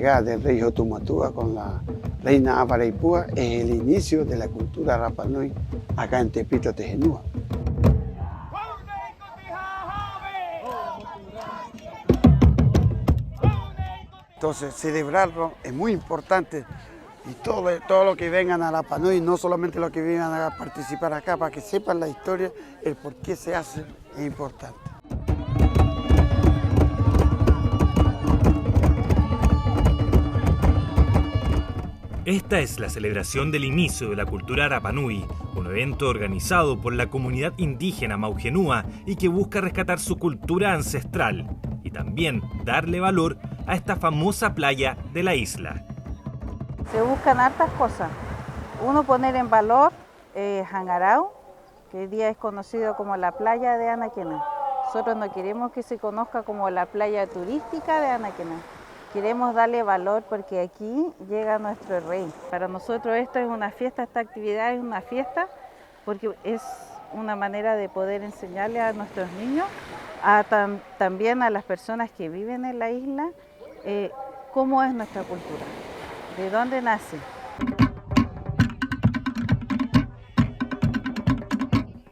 llegada del rey Hotumatua con la reina Aparaipua es el inicio de la cultura Rapa Nui acá en Tepito, Tejenúa. Entonces, celebrarlo es muy importante y todo lo que vengan a Rapa Nui, no solamente los que vengan a participar acá, para que sepan la historia, el por qué se hace, es importante. Esta es la celebración del inicio de la cultura Rapa Nui, un evento organizado por la comunidad indígena Maugenúa y que busca rescatar su cultura ancestral y también darle valor a esta famosa playa de la isla. Se buscan hartas cosas. Uno, poner en valor Hangarau, que hoy día es conocido como la playa de Anaquena. Nosotros no queremos que se conozca como la playa turística de Anaquena. Queremos darle valor porque aquí llega nuestro rey. Para nosotros esto es una fiesta, esta actividad es una fiesta porque es una manera de poder enseñarle a nuestros niños, también a las personas que viven en la isla, cómo es nuestra cultura, de dónde nace.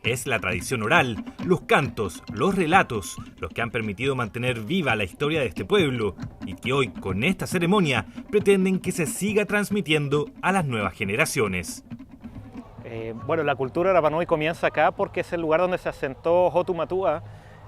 Es la tradición oral, los cantos, los relatos, los que han permitido mantener viva la historia de este pueblo y que hoy, con esta ceremonia, pretenden que se siga transmitiendo a las nuevas generaciones. Bueno, la cultura Rapa Nui comienza acá porque es el lugar donde se asentó Hotumatua,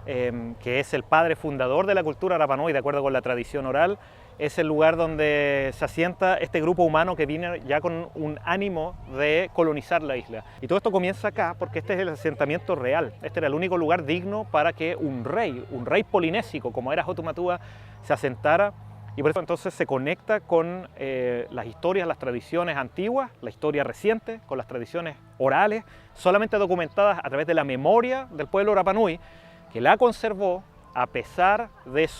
que es el padre fundador de la cultura Rapa Nui, de acuerdo con la tradición oral. Es el lugar donde se asienta este grupo humano que viene ya con un ánimo de colonizar la isla. Y todo esto comienza acá porque este es el asentamiento real. Este era el único lugar digno para que un rey polinésico como era Hotumatua, se asentara. Y por eso entonces se conecta con las historias, las tradiciones antiguas, la historia reciente, con las tradiciones orales, solamente documentadas a través de la memoria del pueblo Rapa Nui, que la conservó a pesar de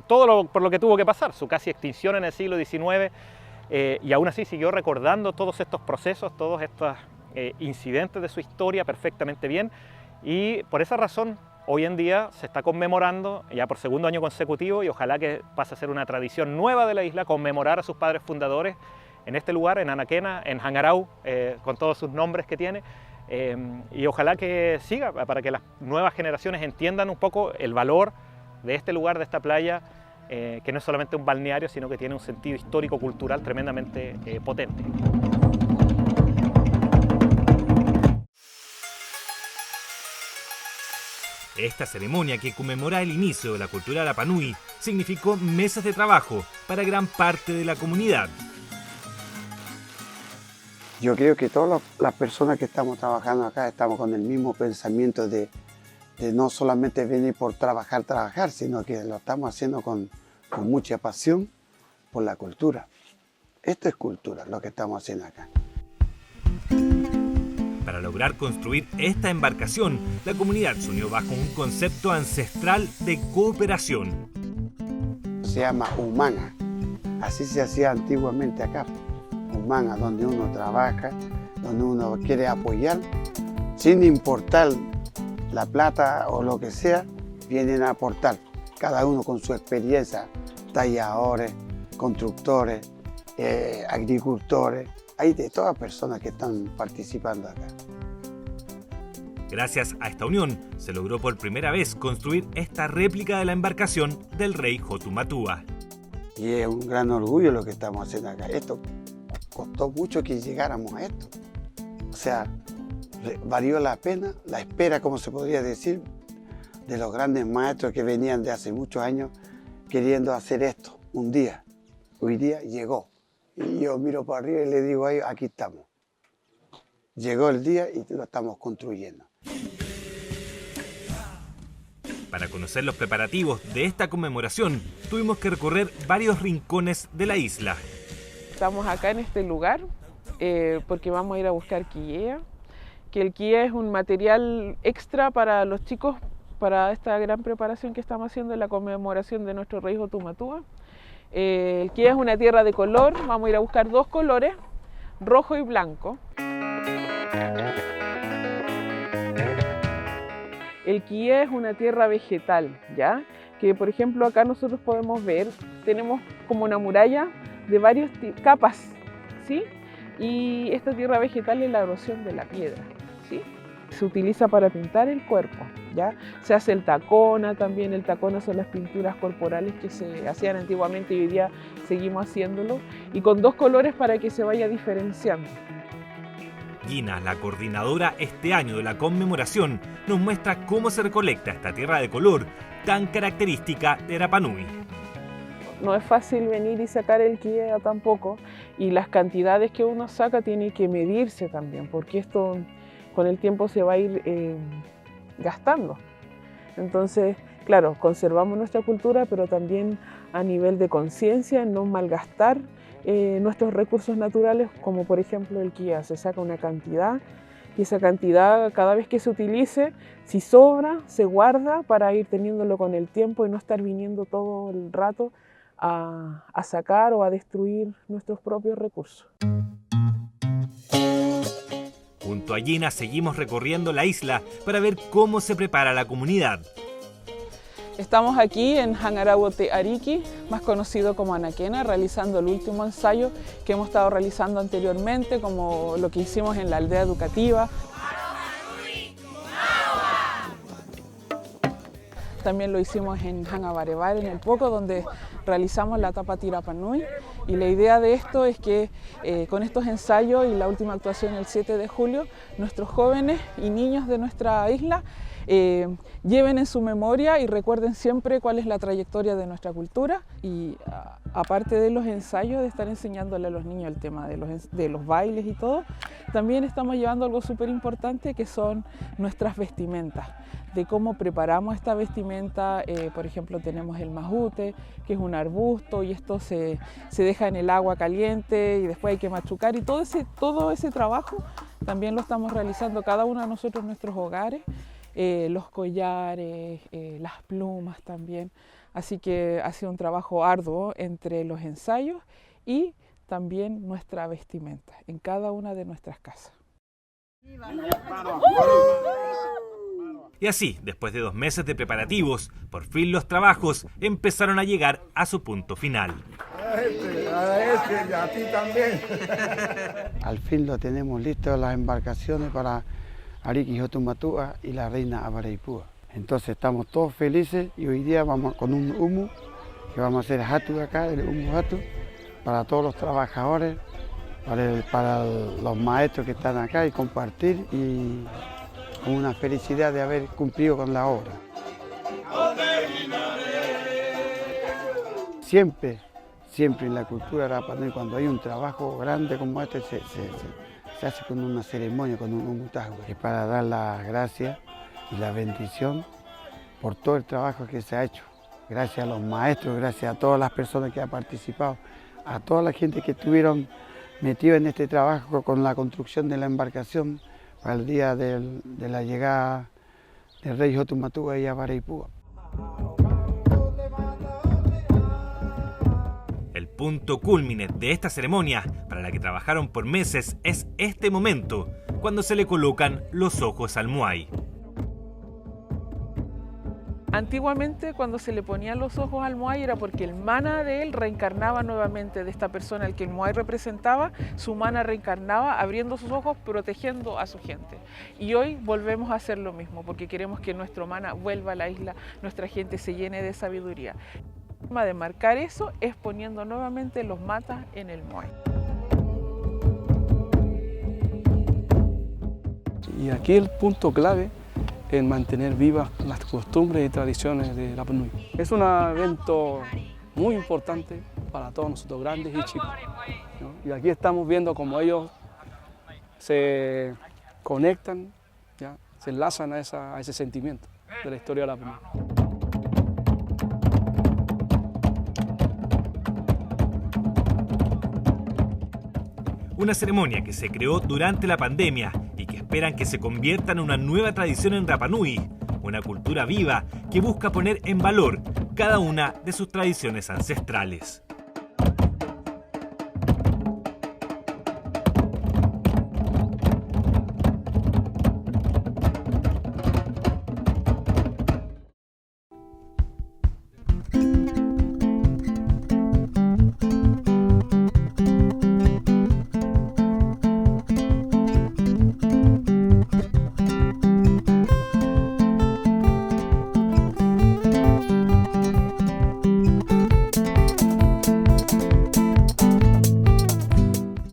por lo que tuvo que pasar, su casi extinción en el siglo XIX, y aún así siguió recordando todos estos procesos, todos estos incidentes de su historia perfectamente bien, y por esa razón hoy en día se está conmemorando ya por segundo año consecutivo, y ojalá que pase a ser una tradición nueva de la isla, conmemorar a sus padres fundadores en este lugar, en Anaquena, en Hangarau, con todos sus nombres que tiene. Y ojalá que siga para que las nuevas generaciones entiendan un poco el valor de este lugar, de esta playa, que no es solamente un balneario, sino que tiene un sentido histórico-cultural tremendamente potente. Esta ceremonia, que conmemora el inicio de la cultura Rapa Nui, significó meses de trabajo para gran parte de la comunidad. Yo creo que todas las personas que estamos trabajando acá estamos con el mismo pensamiento de no solamente venir por trabajar, sino que lo estamos haciendo con mucha pasión por la cultura. Esto es cultura, lo que estamos haciendo acá. Para lograr construir esta embarcación, la comunidad se unió bajo un concepto ancestral de cooperación. Se llama humana, así se hacía antiguamente acá. Humana, donde uno trabaja, donde uno quiere apoyar, sin importar la plata o lo que sea, vienen a aportar, cada uno con su experiencia, talladores, constructores, agricultores, hay de todas personas que están participando acá. Gracias a esta unión, se logró por primera vez construir esta réplica de la embarcación del rey Hotumatua. Y es un gran orgullo lo que estamos haciendo acá. Esto costó mucho que llegáramos a esto. O sea, valió la pena, la espera, como se podría decir, de los grandes maestros que venían de hace muchos años queriendo hacer esto un día. Hoy día llegó. Y yo miro para arriba y le digo a ellos, aquí estamos. Llegó el día y lo estamos construyendo. Para conocer los preparativos de esta conmemoración, tuvimos que recorrer varios rincones de la isla. Estamos acá en este lugar porque vamos a ir a buscar quillea, que el quillea es un material extra para los chicos para esta gran preparación que estamos haciendo en la conmemoración de nuestro rey Hotumatua. El quillea es una tierra de color, vamos a ir a buscar dos colores, rojo y blanco. El quillea es una tierra vegetal, ¿ya? que por ejemplo acá nosotros podemos ver, tenemos como una muralla de varias capas, ¿sí? Y esta tierra vegetal es la erosión de la piedra, ¿sí? Se utiliza para pintar el cuerpo, ¿ya? Se hace el tacona también, el tacona son las pinturas corporales que se hacían antiguamente y hoy día seguimos haciéndolo, y con 2 colores para que se vaya diferenciando. Gina, la coordinadora este año de la conmemoración, nos muestra cómo se recolecta esta tierra de color tan característica de Rapa Nui. No es fácil venir y sacar el quillea tampoco, y las cantidades que uno saca tiene que medirse también, porque esto con el tiempo se va a ir gastando. Entonces, claro, conservamos nuestra cultura, pero también a nivel de conciencia, no malgastar nuestros recursos naturales, como por ejemplo el quillea. Se saca una cantidad y esa cantidad, cada vez que se utilice, si sobra, se guarda para ir teniéndolo con el tiempo y no estar viniendo todo el rato a sacar o a destruir nuestros propios recursos. Junto a Gina seguimos recorriendo la isla para ver cómo se prepara la comunidad. Estamos aquí en Hangarawote Ariki, más conocido como Anaquena, realizando el último ensayo que hemos estado realizando anteriormente, como lo que hicimos en la aldea educativa. También lo hicimos en Hangabarebar, en el Poco, donde realizamos la Tapati Rapa Nui. Y la idea de esto es que con estos ensayos y la última actuación el 7 de julio, nuestros jóvenes y niños de nuestra isla lleven en su memoria y recuerden siempre cuál es la trayectoria de nuestra cultura. Y aparte de los ensayos, de estar enseñándole a los niños el tema de los bailes y todo, también estamos llevando algo súper importante, que son nuestras vestimentas, de cómo preparamos esta vestimenta. Por ejemplo, tenemos el majute, que es un arbusto, y esto se deja en el agua caliente y después hay que machucar, y todo ese trabajo también lo estamos realizando cada uno de nosotros en nuestros hogares, los collares, las plumas también. Así que ha sido un trabajo arduo entre los ensayos y también nuestra vestimenta en cada una de nuestras casas. Y así, después de 2 meses de preparativos, por fin los trabajos empezaron a llegar a su punto final. A ti también. Al fin lo tenemos listo, las embarcaciones para Ariki Hotumatua y la reina Abareipúa. Entonces estamos todos felices y hoy día vamos con un humo, que vamos a hacer hatu acá, el humo hatu, para todos los trabajadores, para los maestros que están acá, y compartir, y con una felicidad de haber cumplido con la obra. Siempre en la cultura Rapa Nui, cuando hay un trabajo grande como este, se hace con una ceremonia, con un umutagua, que es para dar las gracias y la bendición por todo el trabajo que se ha hecho. Gracias a los maestros, gracias a todas las personas que han participado, a toda la gente que estuvieron metidos en este trabajo con la construcción de la embarcación para el día de la llegada del rey Hotumatua y Abareipúa. El punto cúlmine de esta ceremonia, para la que trabajaron por meses, es este momento, cuando se le colocan los ojos al Moai. Antiguamente, cuando se le ponían los ojos al Moai, era porque el mana de él reencarnaba nuevamente de esta persona al que el Moai representaba. Su mana reencarnaba abriendo sus ojos, protegiendo a su gente. Y hoy volvemos a hacer lo mismo, porque queremos que nuestro mana vuelva a la isla, nuestra gente se llene de sabiduría. La forma de marcar eso es poniendo nuevamente los matas en el Moai. Y aquí el punto clave en mantener vivas las costumbres y tradiciones de Rapa Nui. Es un evento muy importante para todos nosotros, grandes y chicos, ¿no? Y aquí estamos viendo cómo ellos se conectan, ¿ya? Se enlazan a ese sentimiento de la historia de Rapa Nui. Una ceremonia que se creó durante la pandemia y que esperan que se convierta en una nueva tradición en Rapa Nui, una cultura viva que busca poner en valor cada una de sus tradiciones ancestrales.